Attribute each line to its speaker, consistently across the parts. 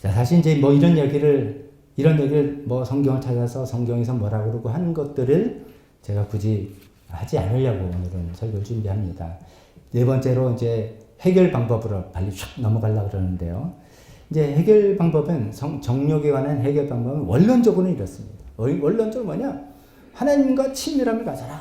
Speaker 1: 자, 사실 이제 뭐 이런 얘기를 뭐 성경을 찾아서 성경에서 뭐라고 그러고 하는 것들을 제가 굳이 하지 않으려고 오늘은 설교를 준비합니다. 네 번째로 이제 해결 방법으로 빨리 쭉 넘어가려고 그러는데요. 이제 해결 방법은 정욕에 관한 해결 방법은 원론적으로는 이렇습니다. 원론적으로 뭐냐? 하나님과 친밀함을 가져라.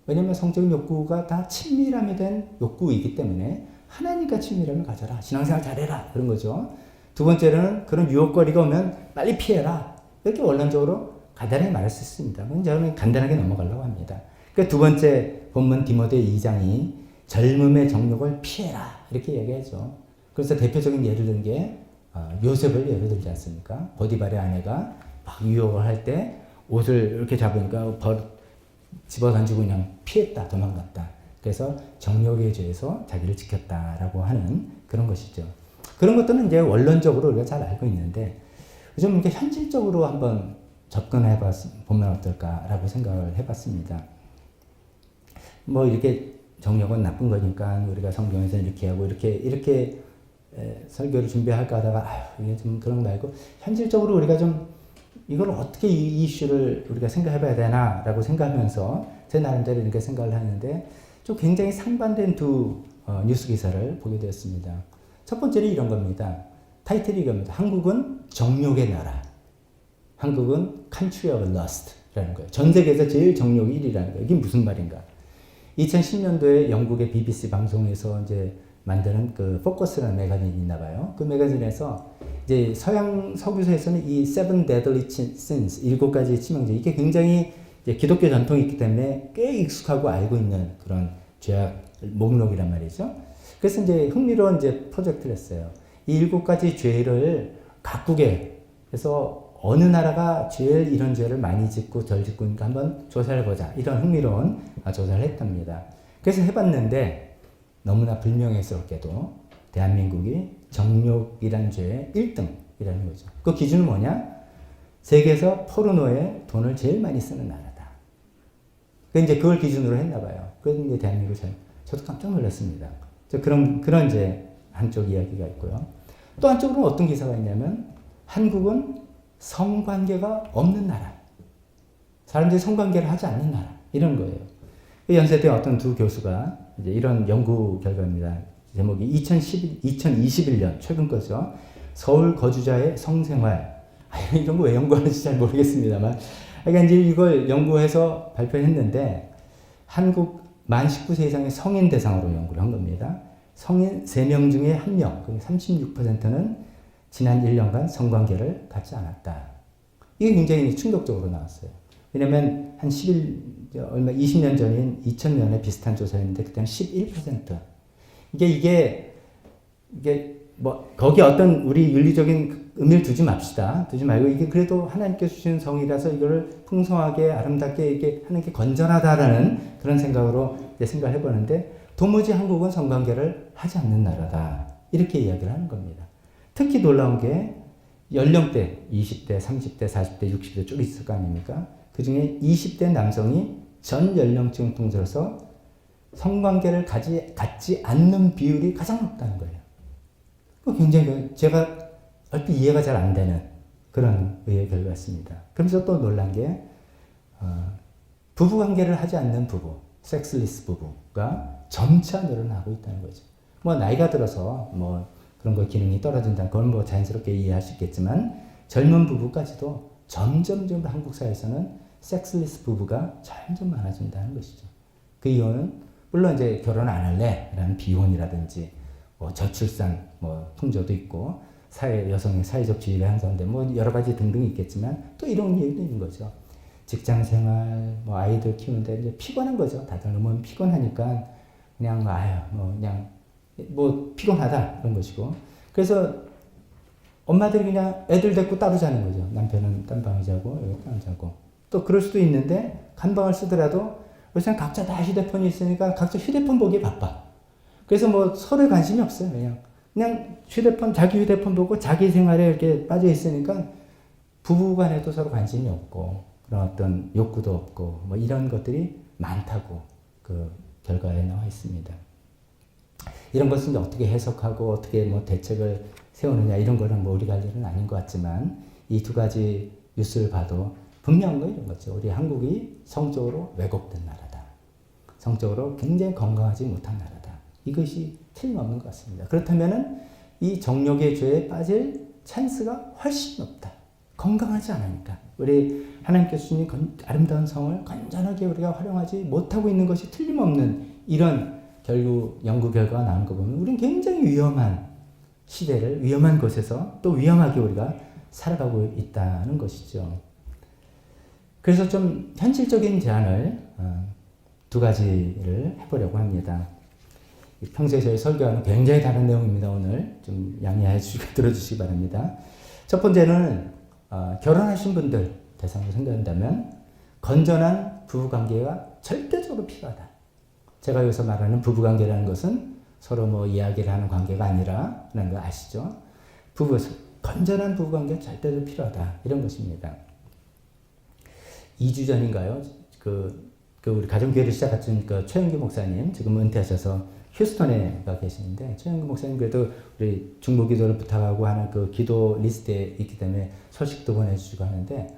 Speaker 1: 왜냐하면 성적인 욕구가 다 친밀함에 대한 욕구이기 때문에 하나님과 친밀함을 가져라. 신앙생활 잘해라. 그런 거죠. 두 번째로는 그런 유혹거리가 오면 빨리 피해라. 이렇게 원론적으로 간단하게 말할 수 있습니다. 저는 간단하게 넘어가려고 합니다. 그러니까 두 번째 본문 디모데 2장이 젊음의 정욕을 피해라. 이렇게 얘기하죠. 그래서 대표적인 예를 든 게 요셉을 예를 들지 않습니까? 보디발의 아내가 막 유혹을 할 때 옷을 이렇게 잡으니까 집어 던지고 그냥 피했다, 도망갔다. 그래서 정욕에 죄에서 자기를 지켰다라고 하는 그런 것이죠. 그런 것들은 이제 원론적으로 우리가 잘 알고 있는데 좀 이렇게 현실적으로 한번 접근해 보면 어떨까라고 생각을 해봤습니다. 뭐 이렇게 정욕은 나쁜 거니까 우리가 성경에서 이렇게 하고 이렇게 설교를 준비할까 하다가 이게 좀 그런 거 말고 현실적으로 우리가 좀 이걸 어떻게 이 이슈를 우리가 생각해 봐야 되나라고 생각하면서 제 나름대로 이렇게 생각을 하는데 좀 굉장히 상반된 두 뉴스 기사를 보게 되었습니다. 첫 번째는 이런 겁니다. 타이틀이 이겁니다. 한국은 정욕의 나라. 한국은 Country of Lust라는 거예요. 전 세계에서 제일 정욕이 1위라는 거예요. 이게 무슨 말인가? 2010년도에 영국의 BBC 방송에서 이제 만드는 그 포커스라는 매거진이 있나 봐요. 그 매거진에서 이제 서구세에서는 이 Seven Deadly Sins, 7가지 치명죄, 이게 굉장히 이제 기독교 전통이 있기 때문에 꽤 익숙하고 알고 있는 그런 죄악 목록이란 말이죠. 그래서 이제 흥미로운 이제 프로젝트를 했어요. 이 7가지 죄를 각국에, 그래서 어느 나라가 제일 이런 죄를 많이 짓고 덜 짓고니까 한번 조사를 보자. 이런 흥미로운 조사를 했답니다. 그래서 해봤는데 너무나 불명예스럽게도 대한민국이 정욕이란 죄의 1등이라는 거죠. 그 기준은 뭐냐? 세계에서 포르노에 돈을 제일 많이 쓰는 나라다. 이제 그걸 기준으로 했나 봐요. 그래서 이제 대한민국 저도 깜짝 놀랐습니다. 그런 이제 한쪽 이야기가 있고요. 또 한쪽으로는 어떤 기사가 있냐면 한국은 성관계가 없는 나라. 사람들이 성관계를 하지 않는 나라. 이런 거예요. 연세대 어떤 두 교수가 이제 이런 연구 결과입니다. 제목이 2021년 최근 거죠. 서울 거주자의 성생활. 이런 거 왜 연구하는지 잘 모르겠습니다만. 그러니까 이제 이걸 연구해서 발표했는데 한국 만 19세 이상의 성인 대상으로 연구를 한 겁니다. 성인 3명 중에 1명, 36%는 지난 1년간 성관계를 갖지 않았다. 이게 굉장히 충격적으로 나왔어요. 왜냐면 한 20년 전인 2000년에 비슷한 조사였는데 그때는 11%. 이게 뭐 거기 어떤 우리 윤리적인 의미를 두지 말고 이게 그래도 하나님께서 주신 성이라서 이거를 풍성하게 아름답게 이렇게 하는 게 건전하다라는 그런 생각으로 생각을 해보는데 도무지 한국은 성관계를 하지 않는 나라다. 이렇게 이야기를 하는 겁니다. 특히 놀라운 게 연령대 20대, 30대, 40대, 60대 쭉 있을 거 아닙니까? 그 중에 20대 남성이 전 연령층 통틀어서 성관계를 갖지 않는 비율이 가장 높다는 거예요. 굉장히 제가 얼핏 이해가 잘 안 되는 그런 의의 결과였습니다. 그러면서 또 놀란 게 부부관계를 하지 않는 부부, 섹스리스 부부가 점차 늘어나고 있다는 거죠. 뭐 나이가 들어서 뭐 그런 거 기능이 떨어진다. 그건 뭐 자연스럽게 이해할 수 있겠지만 젊은 부부까지도 점점 한국 사회에서는 섹스리스 부부가 점점 많아진다는 것이죠. 그 이유는 물론 이제 결혼 안 할래 라는 비혼이라든지 뭐 저출산 뭐 풍조도 있고 여성의 사회적 지위가 향상돼 뭐 여러 가지 등등이 있겠지만 또 이런 이유도 있는 거죠. 직장 생활, 뭐 아이들 키우는데 이제 피곤한 거죠. 다들 너무 피곤하니까 그냥 뭐 피곤하다 이런 것이고. 그래서 엄마들이 그냥 애들 데리고 따로 자는 거죠. 남편은 딴 방에 자고 여기 따로 자고. 또 그럴 수도 있는데 한 방을 쓰더라도 요새 각자 다 휴대폰이 있으니까 각자 휴대폰 보기에 바빠. 그래서 뭐 서로에 관심이 없어요. 그냥 자기 휴대폰 보고 자기 생활에 이렇게 빠져 있으니까 부부간에도 서로 관심이 없고 그런 어떤 욕구도 없고 뭐 이런 것들이 많다고 그 결과에 나와 있습니다. 이런 것은 어떻게 해석하고 어떻게 뭐 대책을 세우느냐 이런 거는 뭐 우리가 할 일은 아닌 것 같지만 이 두 가지 뉴스를 봐도 분명한 거 이런 거죠. 우리 한국이 성적으로 왜곡된 나라다. 성적으로 굉장히 건강하지 못한 나라다. 이것이 틀림없는 것 같습니다. 그렇다면은 이 정욕의 죄에 빠질 찬스가 훨씬 높다. 건강하지 않으니까. 우리 하나님께서 주신 아름다운 성을 건전하게 우리가 활용하지 못하고 있는 것이 틀림없는 이런 결국 연구 결과가 나온 거 보면 우리는 굉장히 위험한 시대를 위험한 곳에서 또 위험하게 우리가 살아가고 있다는 것이죠. 그래서 좀 현실적인 제안을 두 가지를 해보려고 합니다. 평소에 저희 설교하는 굉장히 다른 내용입니다. 오늘 좀 양해해 주시고 들어주시기 바랍니다. 첫 번째는 결혼하신 분들 대상으로 생각한다면 건전한 부부관계가 절대적으로 필요하다. 제가 여기서 말하는 부부관계라는 것은 서로 뭐 이야기를 하는 관계가 아니라는 거 아시죠? 건전한 부부관계가 절대적으로 필요하다. 이런 것입니다. 2주 전인가요? 우리 가정교회를 시작했던 최영규 목사님, 지금 은퇴하셔서 휴스턴에 가 계시는데, 최영규 목사님 그래도 우리 중보기도를 부탁하고 하는 그 기도 리스트에 있기 때문에 소식도 보내주시고 하는데,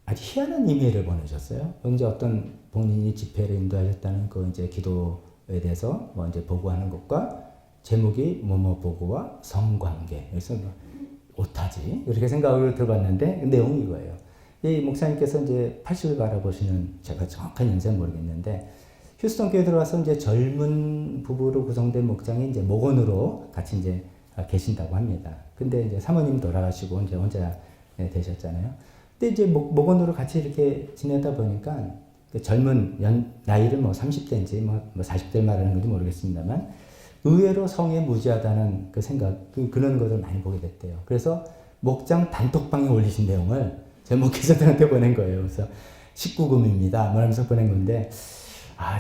Speaker 1: 아주 희한한 이메일을 보내셨어요. 언제 어떤 본인이 집회를 인도하셨다는 그 이제 기도에 대해서 뭐 이제 보고하는 것과 제목이 뭐뭐 보고와 성관계. 그래서 뭐 오타지 이렇게 생각을 들어봤는데 내용이 이거예요. 이 목사님께서 이제 80을 바라보시는 제가 정확한 연세는 모르겠는데 휴스턴 교회 들어와서 이제 젊은 부부로 구성된 목장이 이제 목원으로 같이 이제 계신다고 합니다. 근데 이제 사모님 돌아가시고 이제 혼자 되셨잖아요. 근데 이제 목원으로 같이 이렇게 지내다 보니까 그 젊은 나이를 뭐 30대인지 뭐 40대를 말하는 건지 모르겠습니다만 의외로 성에 무지하다는 그 생각, 그런 것을 많이 보게 됐대요. 그래서 목장 단톡방에 올리신 내용을 제 목회자들한테 보낸 거예요. 그래서 19금입니다. 말하면서 보낸 건데,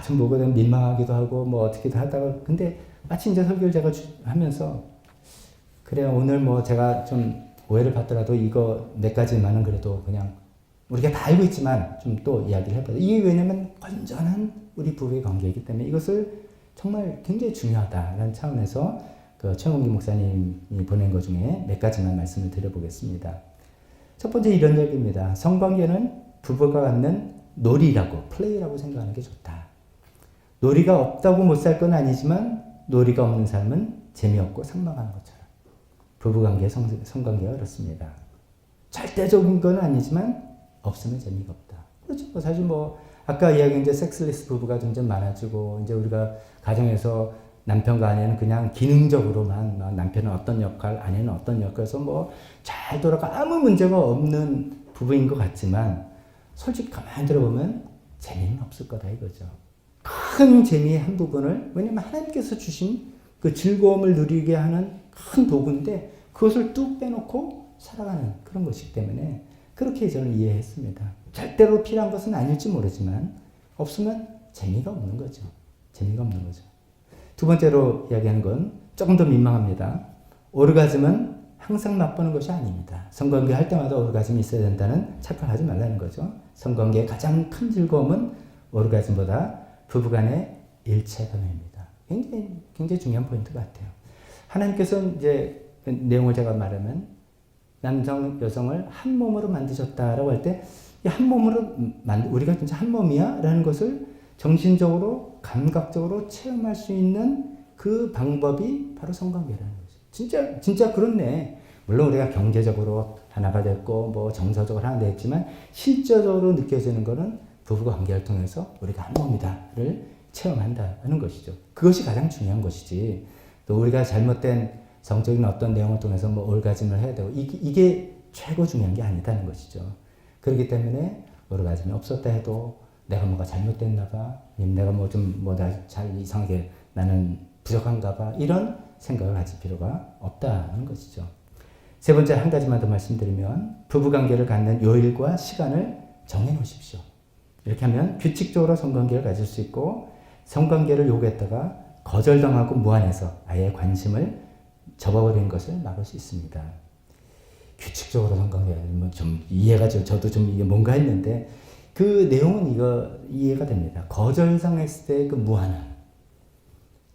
Speaker 1: 좀 보고 민망하기도 하고, 뭐 어떻게도 하다가, 근데 마침 이제 설교를 제가 하면서, 그래요. 오늘 뭐 제가 좀 오해를 받더라도 이거 몇 가지만은 그래도 그냥 우리가 다 알고 있지만 좀 또 이야기를 해봐요. 이게 왜냐면 건전한 우리 부부의 관계이기 때문에 이것을 정말 굉장히 중요하다라는 차원에서 그 최홍기 목사님이 보낸 것 중에 몇 가지만 말씀을 드려보겠습니다. 첫 번째 이런 얘기입니다. 성관계는 부부가 갖는 놀이라고, 플레이라고 생각하는 게 좋다. 놀이가 없다고 못 살 건 아니지만 놀이가 없는 삶은 재미없고 삭막한 것처럼. 부부관계, 성관계가 그렇습니다. 절대적인 건 아니지만 없으면 재미가 없다. 그렇죠. 사실 뭐 아까 이야기한 이제 섹스리스 부부가 점점 많아지고 이제 우리가 가정에서 남편과 아내는 그냥 기능적으로만 남편은 어떤 역할, 아내는 어떤 역할에서 뭐 잘 돌아가 아무 문제가 없는 부부인 것 같지만 솔직히 가만히 들어보면 재미는 없을 거다 이거죠. 큰 재미의 한 부분을 왜냐면 하나님께서 주신 그 즐거움을 누리게 하는 큰 도구인데 그것을 뚝 빼놓고 살아가는 그런 것이기 때문에 그렇게 저는 이해했습니다. 절대로 필요한 것은 아닐지 모르지만 없으면 재미가 없는 거죠. 재미가 없는 거죠. 두 번째로 이야기하는 건 조금 더 민망합니다. 오르가즘은 항상 맛보는 것이 아닙니다. 성관계 할 때마다 오르가즘이 있어야 된다는 착각하지 말라는 거죠. 성관계의 가장 큰 즐거움은 오르가즘보다 부부간의 일체감입니다. 굉장히 중요한 포인트 같아요. 하나님께서 이제 내용을 제가 말하면 남성, 여성을 한 몸으로 만드셨다라고 할 때 이 한 몸으로 우리가 진짜 한 몸이야? 라는 것을 정신적으로, 감각적으로 체험할 수 있는 그 방법이 바로 성관계라는 거죠. 진짜 그렇네. 물론 우리가 경제적으로 하나가 됐고, 뭐 정서적으로 하나 됐지만, 실제적으로 느껴지는 것은 부부가 관계를 통해서 우리가 한 몸이다를 체험한다는 것이죠. 그것이 가장 중요한 것이지. 또 우리가 잘못된 성적인 어떤 내용을 통해서 뭐 올가즘을 해야 되고, 이게 최고 중요한 게 아니다는 것이죠. 그렇기 때문에 올가즘이 없었다 해도 내가 뭐가 잘못됐나 봐. 내가 뭐 좀 잘 이상하게 나는 부족한가 봐. 이런 생각을 가질 필요가 없다는 것이죠. 세 번째 한 가지만 더 말씀드리면 부부관계를 갖는 요일과 시간을 정해 놓으십시오. 이렇게 하면 규칙적으로 성관계를 가질 수 있고 성관계를 요구했다가 거절당하고 무안해서 아예 관심을 접어버리는 것을 막을 수 있습니다. 규칙적으로 성관계는 좀 이해가 저도 좀 이게 뭔가 했는데 그 내용은 이해가 됩니다. 거절당했을 때 그 무안함.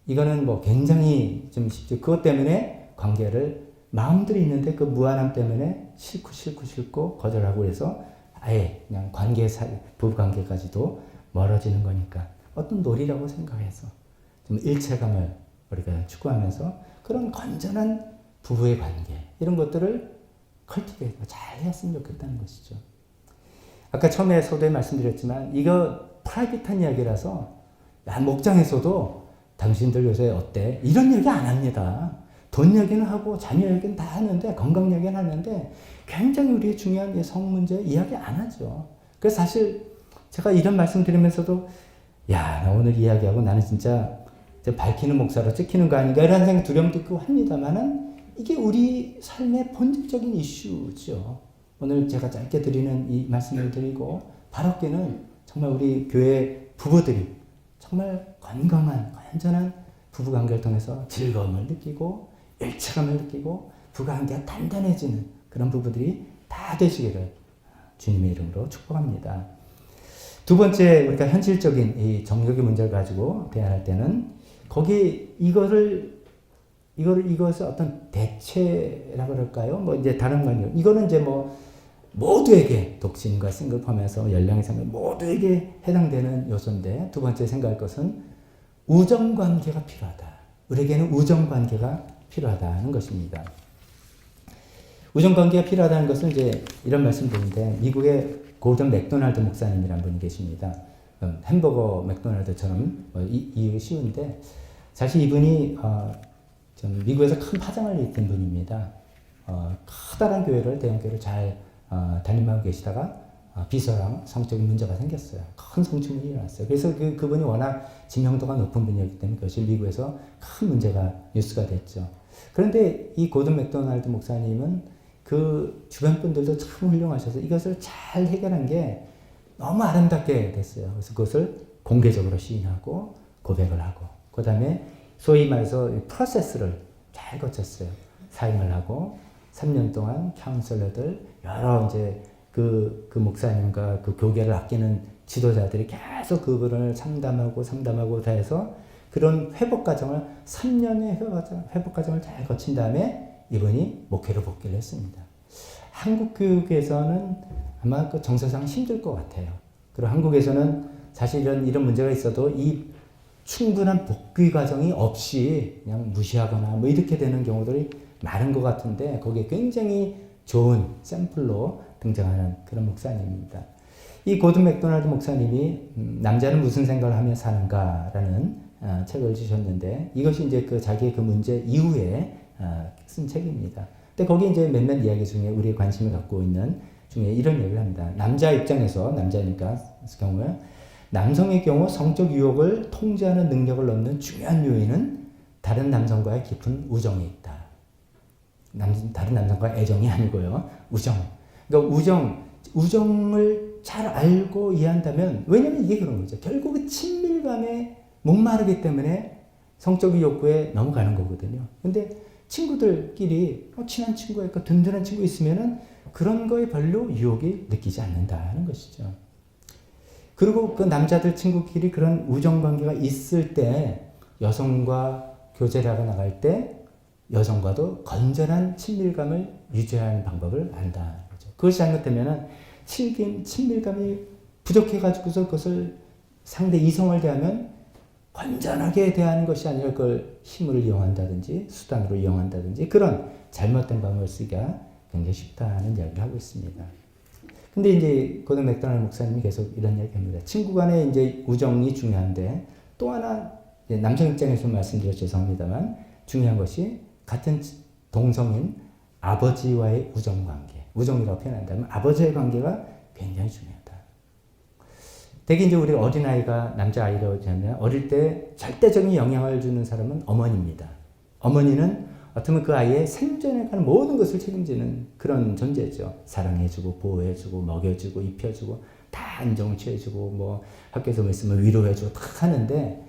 Speaker 1: 이거는 뭐 굉장히 좀 쉽죠. 그것 때문에 관계를 마음들이 있는데 그 무한함 때문에 싫고 거절하고 해서 아예 그냥 부부 관계까지도 멀어지는 거니까 어떤 놀이라고 생각해서 좀 일체감을 우리가 추구하면서 그런 건전한 부부의 관계 이런 것들을 컬티베이트 잘 했으면 좋겠다는 것이죠. 아까 처음에 서두에 말씀드렸지만 이거 프라이빗한 이야기라서 목장에서도 당신들 요새 어때? 이런 얘기 안 합니다. 돈 얘기는 하고 자녀 얘기는 다 하는데 건강 얘기는 하는데 굉장히 우리의 중요한 성 문제 이야기 안 하죠. 그래서 사실 제가 이런 말씀 드리면서도 나 오늘 이야기하고 나는 진짜 밝히는 목사로 찍히는 거 아닌가 이런 생각 두려움도 있고 합니다만은 이게 우리 삶의 본질적인 이슈죠. 오늘 제가 짧게 드리는 이 말씀을 드리고 바로께는 정말 우리 교회 부부들이 정말 건강한 건전한 부부관계를 통해서 즐거움을 느끼고 일체감을 느끼고 부부관계가 단단해지는 그런 부부들이 다 되시기를 주님의 이름으로 축복합니다. 두 번째 우리가 현실적인 이 정욕의 문제를 가지고 대안할 때는 거기 이것을 어떤 대체라고 그럴까요? 뭐 이제 다른 관계 이거는 이제 뭐 모두에게 독신과 싱글펌에서 연령의 상관 모두에게 해당되는 요소인데 두 번째 생각할 것은 우정관계가 필요하다. 우리에게는 우정관계가 필요하다는 것입니다. 우정관계가 필요하다는 것은 이제 이런 말씀드리는데 미국의 고든 맥도날드 목사님이라는 분이 계십니다. 햄버거 맥도날드처럼 이해가 쉬운데 사실 이분이 좀 미국에서 큰 파장을 일으킨 분입니다. 커다란 교회를 대형 교회를 잘 담임하고 계시다가 비서랑 성적인 문제가 생겼어요. 큰 성추문이 일어났어요. 그래서 그분이 워낙 지명도가 높은 분이었기 때문에 그것이 미국에서 큰 문제가 뉴스가 됐죠. 그런데 이 고든 맥도날드 목사님은 그 주변 분들도 참 훌륭하셔서 이것을 잘 해결한 게 너무 아름답게 됐어요. 그래서 그것을 공개적으로 시인하고 고백을 하고 그 다음에 소위 말해서 프로세스를 잘 거쳤어요. 사임을 하고 3년 동안 카운슬러들 여러 이제 그 목사님과 그 교계를 아끼는 지도자들이 계속 그분을 상담하고 다 해서 그런 회복 과정을 3년의 회복 과정을 잘 거친 다음에 이분이 목회로 복귀를 했습니다. 한국 교육에서는 아마 그 정서상 힘들 것 같아요. 그리고 한국에서는 사실 이런 문제가 있어도 이 충분한 복귀 과정이 없이 그냥 무시하거나 뭐 이렇게 되는 경우들이 많은 것 같은데 거기에 굉장히 좋은 샘플로 등장하는 그런 목사님입니다. 이 고든 맥도날드 목사님이 남자는 무슨 생각을 하며 사는가라는 책을 주셨는데 이것이 이제 자기의 그 문제 이후에 쓴 책입니다. 근데 거기 이제 몇몇 이야기 중에 우리의 관심을 갖고 있는 중에 이런 얘기를 합니다. 남자 입장에서 남자니까 경우에 남성의 경우 성적 유혹을 통제하는 능력을 얻는 중요한 요인은 다른 남성과의 깊은 우정에 있다. 다른 남성과의 애정이 아니고요. 우정. 그러니까 우정을 잘 알고 이해한다면 왜냐면 이게 그런 거죠. 결국 친밀감에 목마르기 때문에 성적 욕구에 넘어가는 거거든요. 근데 친구들끼리 친한 친구가 있고 든든한 친구 있으면은 그런 거에 별로 유혹이 느끼지 않는다는 것이죠. 그리고 그 남자들 친구끼리 그런 우정 관계가 있을 때 여성과 교제를 하고 나갈 때 여성과도 건전한 친밀감을 유지하는 방법을 안다는 거죠. 그것이 잘못되면은 친밀감이 부족해가지고서 그것을 상대 이성을 대하면 건전하게 대하는 것이 아니라 그걸 힘을 이용한다든지 수단으로 이용한다든지 그런 잘못된 방법을 쓰기가 굉장히 쉽다는 이야기를 하고 있습니다. 근데 이제 고든 맥도날드 목사님이 계속 이런 이야기 합니다. 친구 간의 이제 우정이 중요한데 또 하나 남성 입장에서 말씀드려 죄송합니다만 중요한 것이 같은 동성인 아버지와의 우정 관계. 우정이라고 표현한다면 아버지의 관계가 굉장히 중요하다. 대개 이제 우리 어린아이가 남자아이라고 하면 어릴 때 절대적인 영향을 주는 사람은 어머니입니다. 어머니는 어쩌면 그 아이의 생존에 관한 모든 것을 책임지는 그런 존재죠. 사랑해주고 보호해주고 먹여주고 입혀주고 다 안정을 취해주고 뭐 학교에서 뭐 있으면 위로해주고 다 하는데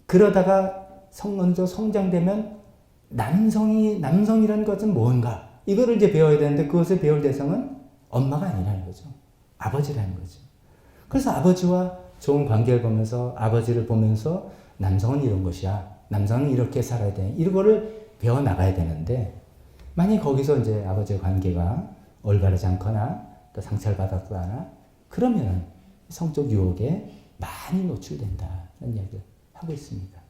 Speaker 1: 그러다가 먼저 성장되면 남성이라는 것은 뭔가 이거를 이제 배워야 되는데 그것을 배울 대상은 엄마가 아니라는 거죠. 아버지라는 거죠. 그래서 아버지와 좋은 관계를 보면서 아버지를 보면서 남성은 이런 것이야. 남성은 이렇게 살아야 돼. 이거를 배워 나가야 되는데 만약 거기서 이제 아버지의 관계가 올바르지 않거나 또 상처를 받았거나 그러면 성적 유혹에 많이 노출된다는 이야기를 하고 있습니다.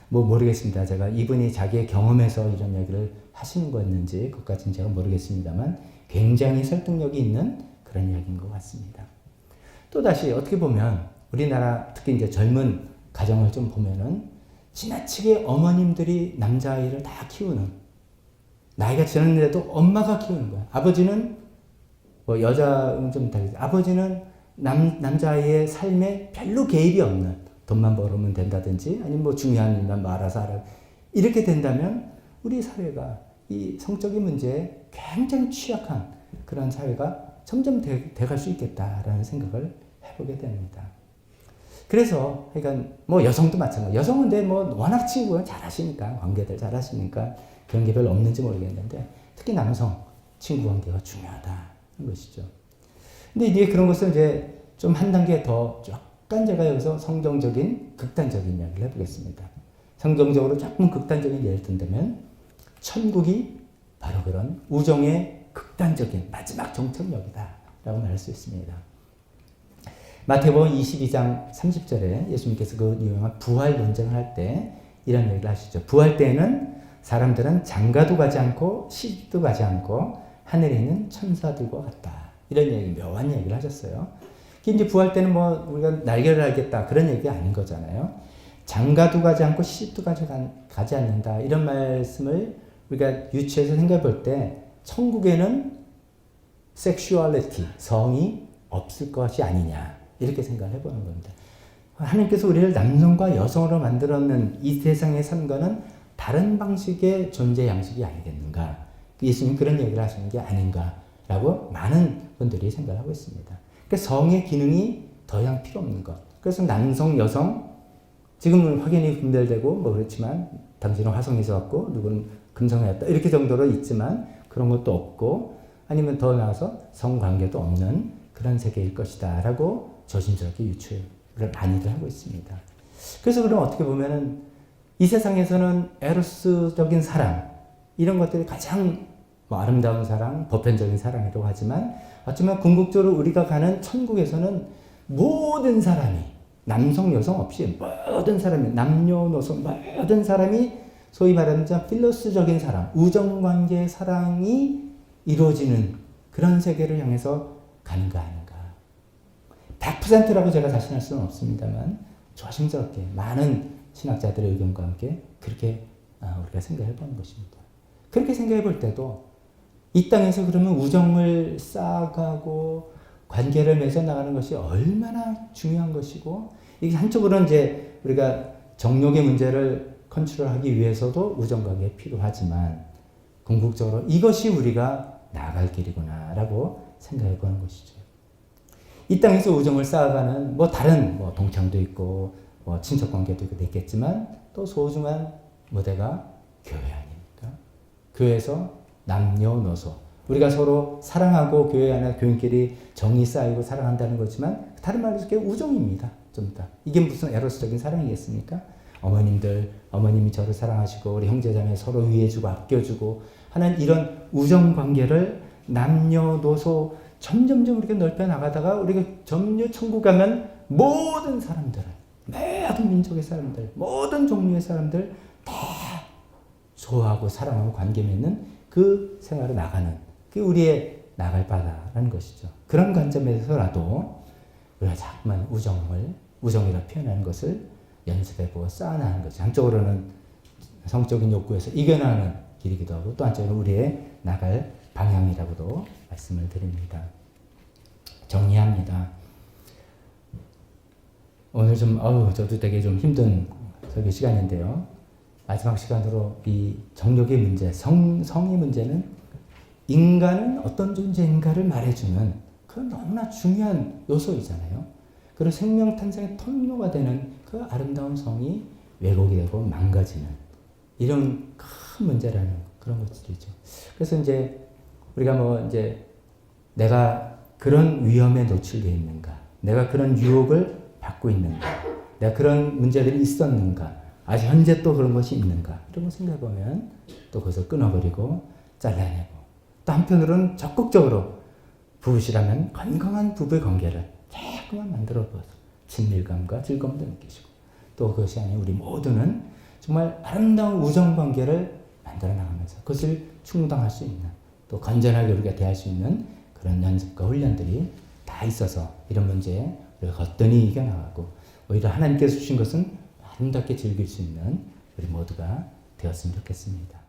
Speaker 1: 뭐 모르겠습니다. 제가 이분이 자기의 경험에서 이런 얘기를 하시는 거였는지 그것까지는 제가 모르겠습니다만 굉장히 설득력이 있는 그런 이야기인 것 같습니다. 또다시 어떻게 보면 우리나라 특히 이제 젊은 가정을 좀 보면은 지나치게 어머님들이 남자아이를 다 키우는, 나이가 지났는데도 엄마가 키우는 거야. 아버지는 뭐 여자는 좀 다르지. 아버지는 남자아이의 삶에 별로 개입이 없는, 돈만 벌으면 된다든지 아니면 뭐 중요한 일만 뭐 알아서 하라. 이렇게 된다면 우리 사회가 이 성적인 문제에 굉장히 취약한 그런 사회가 점점 돼갈 수 있겠다라는 생각을 해보게 됩니다. 그래서 그러니까 뭐 여성도 마찬가지. 여성은 근데 뭐 워낙 친구가 잘하시니까, 관계들 잘하시니까 그런 게 별로 없는지 모르겠는데 특히 남성 친구 관계가 중요하다는 것이죠. 근데 이제 그런 것은 이제 좀 한 단계 더 약간 제가 여기서 성경적인 극단적인 이야기를 해보겠습니다. 성경적으로 조금 극단적인 예를 든다면 천국이 바로 그런 우정의 극단적인 마지막 정착역이다라고 말할 수 있습니다. 마태복음 22장 30절에 예수님께서 그 유명한 부활 논쟁을 할 때 이런 얘기를 하시죠. 부활 때에는 사람들은 장가도 가지 않고 시집도 가지 않고 하늘에 있는 천사들과 같다. 이런 얘기, 묘한 얘기를 하셨어요. 이제 부활 때는 뭐 우리가 날개를 달겠다 그런 얘기가 아닌 거잖아요. 장가도 가지 않고 시집도 가지 않는다. 이런 말씀을 우리가 유치해서 생각해 볼 때 천국에는 섹슈얼리티, 성이 없을 것이 아니냐. 이렇게 생각을 해보는 겁니다. 하나님께서 우리를 남성과 여성으로 만들었는 이 세상의 삶과는 다른 방식의 존재 양식이 아니겠는가. 예수님 그런 얘기를 하시는 게 아닌가라고 많은 분들이 생각을 하고 있습니다. 그러니까 성의 기능이 더 이상 필요 없는 것. 그래서 남성, 여성, 지금은 확연히 분별되고 뭐 그렇지만 당신은 화성에서 왔고 누구는 금성에 왔다. 이렇게 정도로 있지만 그런 것도 없고 아니면 더 나아가서 성관계도 없는 그런 세계일 것이다 라고 조심스럽게 유추를 많이들 하고 있습니다. 그래서 그럼 어떻게 보면은 이 세상에서는 에로스적인 사랑 이런 것들이 가장 뭐 아름다운 사랑, 보편적인 사랑이라고 하지만 어쩌면 궁극적으로 우리가 가는 천국에서는 모든 사람이 남성, 여성 없이 모든 사람이 남녀노소 모든 사람이 소위 말하는 필로스적인 사랑, 우정관계의 사랑이 이루어지는 그런 세계를 향해서 가는가 아닌가. 100%라고 제가 자신할 수는 없습니다만 조심스럽게 많은 신학자들의 의견과 함께 그렇게 우리가 생각해 보는 것입니다. 그렇게 생각해 볼 때도 이 땅에서 그러면 우정을 쌓아가고 관계를 맺어 나가는 것이 얼마나 중요한 것이고 이게 한쪽으로는 이제 우리가 정욕의 문제를 컨트롤하기 위해서도 우정관계가 필요하지만 궁극적으로 이것이 우리가 나아갈 길이구나라고 생각해 보는 것이죠. 이 땅에서 우정을 쌓아가는 뭐 다른 뭐 동창도 있고 뭐 친척 관계도 있겠지만 또 소중한 무대가 교회 아닙니까? 교회에서 남녀노소 우리가 서로 사랑하고 교회 안에 교인끼리 정이 쌓이고 사랑한다는 거지만 다른 말로 그게 우정입니다. 좀 더. 이게 무슨 에로스적인 사랑이겠습니까? 어머님이 저를 사랑하시고 우리 형제자매 서로 위해주고 아껴주고 하는 이런 우정 관계를 남녀노소 점점점 우리가 넓혀 나가다가 우리가 점점 천국 가면 모든 사람들, 모든 민족의 사람들, 모든 종류의 사람들 다 좋아하고 사랑하고 관계 맺는 그 생활을 나가는 그게 우리의 나갈 바다라는 것이죠. 그런 관점에서라도 우리가 자꾸만 우정이라 표현하는 것을 연습해보고 쌓아나가는 거죠. 한쪽으로는 성적인 욕구에서 이겨나가는 길이기도 하고 또 한쪽으로는 우리의 나갈 방향이라고도 말씀을 드립니다. 정리합니다. 오늘 저도 되게 좀 힘든 설교 시간인데요. 마지막 시간으로 이 정욕의 문제, 성의 문제는 인간은 어떤 존재인가를 말해주는 그런 너무나 중요한 요소이잖아요. 그리고 생명 탄생의 통로가 되는 그 아름다운 성이 왜곡이 되고 망가지는 이런 큰 문제라는 그런 것들이죠. 그래서 이제 우리가 내가 그런 위험에 노출되어 있는가, 내가 그런 유혹을 받고 있는가, 내가 그런 문제들이 있었는가, 아직 현재 또 그런 것이 있는가? 이런 거 생각해보면 또 그것을 끊어버리고 잘라내고 또 한편으로는 적극적으로 부부시라면 건강한 부부의 관계를 자꾸만 만들어봐서 친밀감과 즐거움도 느끼시고 또 그것이 아닌 우리 모두는 정말 아름다운 우정관계를 만들어 나가면서 그것을 충당할 수 있는 또 건전하게 우리가 대할 수 있는 그런 연습과 훈련들이 다 있어서 이런 문제에 우리가 거뜬히 이겨나가고 오히려 하나님께서 주신 것은 아름답게 즐길 수 있는 우리 모두가 되었으면 좋겠습니다.